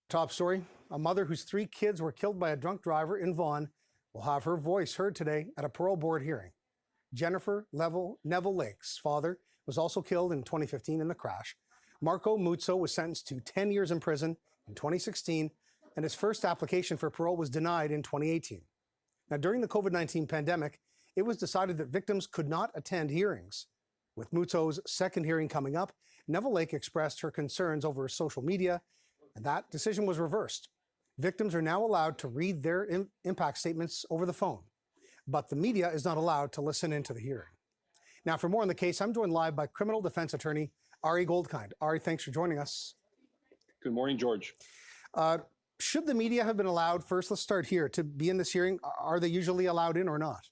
Top story, a mother whose 3 kids were killed by a drunk driver in Vaughan will have her voice heard today at a parole board hearing. Jennifer Neville Lake's father was also killed in 2015 in the crash. Muto was sentenced to 10 years in prison in 2016, and his first application for parole was denied in 2018. Now, during the COVID-19 pandemic, it was decided that victims could not attend hearings. With Muto's second hearing coming up, Neville Lake expressed her concerns over social media, and that decision was reversed. Victims are now allowed to read their impact statements over the phone, but the media is not allowed to listen into the hearing. Now, for more on the case, I'm joined live by criminal defense attorney Ari Goldkind. Ari, thanks for joining us. Good morning, George. Should the media have been allowed, first let's start here, to be in this hearing? Are they usually allowed in or not?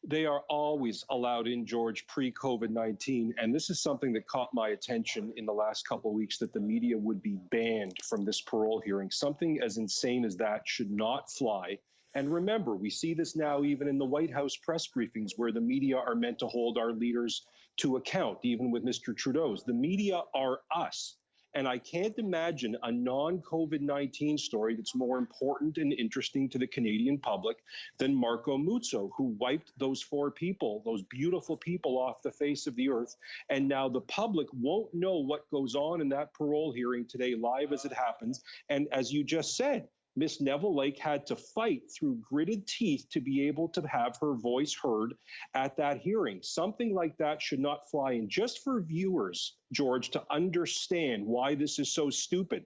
They are always allowed in, George, pre-COVID-19. And this is something that caught my attention in the last couple of weeks, that the media would be banned from this parole hearing. Something as insane as that should not fly. And remember, we see this now even in the White House press briefings, where the media are meant to hold our leaders to account, even with Mr. Trudeau's. The media are us. And I can't imagine a non-COVID-19 story that's more important and interesting to the Canadian public than Marco Muto, who wiped those 4 people, those beautiful people, off the face of the earth. And now the public won't know what goes on in that parole hearing today, live as it happens. And as you just said, Miss Neville Lake had to fight through gritted teeth to be able to have her voice heard at that hearing. Something like that should not fly. And just for viewers, George, to understand why this is so stupid,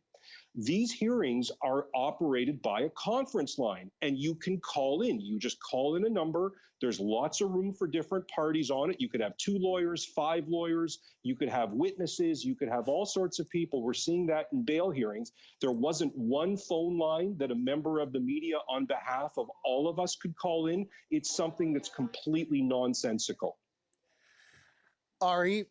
these hearings are operated by a conference line, and you can call in. You just call in a number. There's lots of room for different parties on it. You could have 2 lawyers, 5 lawyers. You could have witnesses. You could have all sorts of people. We're seeing that in bail hearings. There wasn't one phone line that a member of the media on behalf of all of us could call in. It's something that's completely nonsensical. Ari,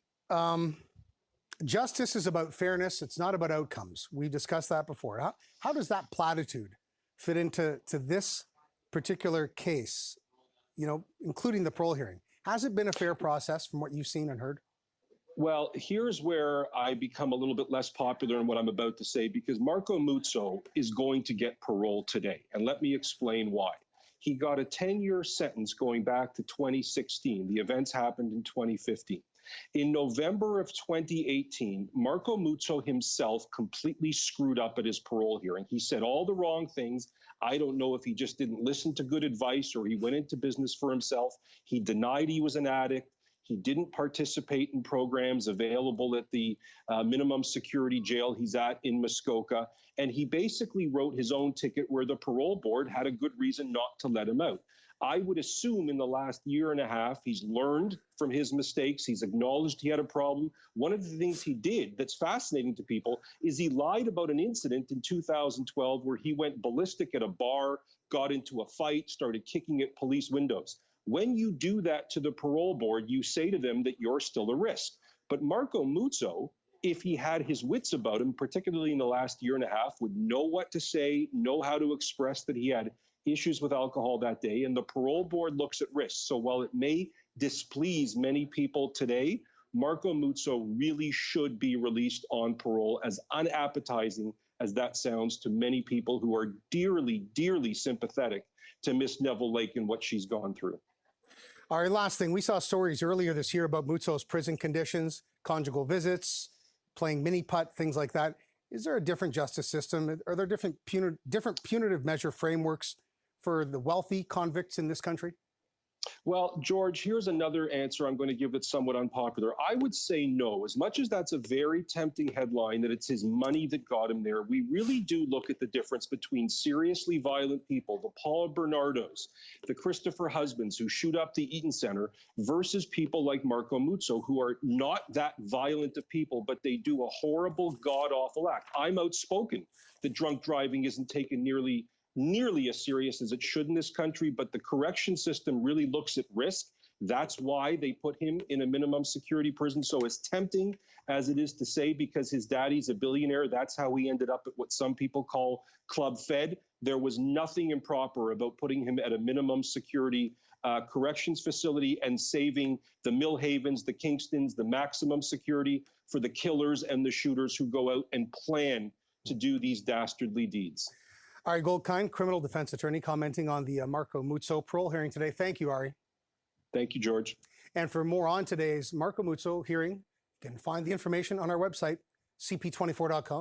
justice is about fairness. It's not about outcomes. We've discussed that before. How does that platitude fit into this particular case, including the parole hearing? Has it been a fair process from what you've seen and heard? Well, here's where I become a little bit less popular in what I'm about to say, because Marco Muto is going to get parole today. And let me explain why. He got a 10-year sentence going back to 2016. The events happened in 2015. In November of 2018, Marco Muto himself completely screwed up at his parole hearing. He said all the wrong things. I don't know if he just didn't listen to good advice or he went into business for himself. He denied he was an addict. He didn't participate in programs available at the minimum security jail he's at in Muskoka. And he basically wrote his own ticket where the parole board had a good reason not to let him out. I would assume in the last year and a half, he's learned from his mistakes. He's acknowledged he had a problem. One of the things he did that's fascinating to people is he lied about an incident in 2012 where he went ballistic at a bar, got into a fight, started kicking at police windows. When you do that to the parole board, you say to them that you're still a risk. But Marco Muto, if he had his wits about him, particularly in the last year and a half, would know what to say, know how to express that he had issues with alcohol that day, and the parole board looks at risk. So while it may displease many people today, Marco Muto really should be released on parole, as unappetizing as that sounds to many people who are dearly, dearly sympathetic to Miss Neville Lake and what she's gone through. All right, last thing. We saw stories earlier this year about Muto's prison conditions, conjugal visits, playing mini-putt, things like that. Is there a different justice system? Are there different punitive measure frameworks for the wealthy convicts in this country? Well, George, here's another answer I'm going to give that's somewhat unpopular. I would say no. As much as that's a very tempting headline, that it's his money that got him there, we really do look at the difference between seriously violent people, the Paula Bernardos, the Christopher Husbands who shoot up the Eaton Center, versus people like Marco Muto, who are not that violent of people, but they do a horrible, god-awful act. I'm outspoken that drunk driving isn't taken nearly as serious as it should in this country, but the correction system really looks at risk. That's why they put him in a minimum security prison. So as tempting as it is to say, because his daddy's a billionaire, that's how he ended up at what some people call Club Fed. There was nothing improper about putting him at a minimum security corrections facility and saving the Millhavens, the Kingstons, the maximum security for the killers and the shooters who go out and plan to do these dastardly deeds. Ari Goldkind, criminal defense attorney, commenting on the Marco Muto parole hearing today. Thank you, Ari. Thank you, George. And for more on today's Marco Muto hearing, you can find the information on our website, cp24.com.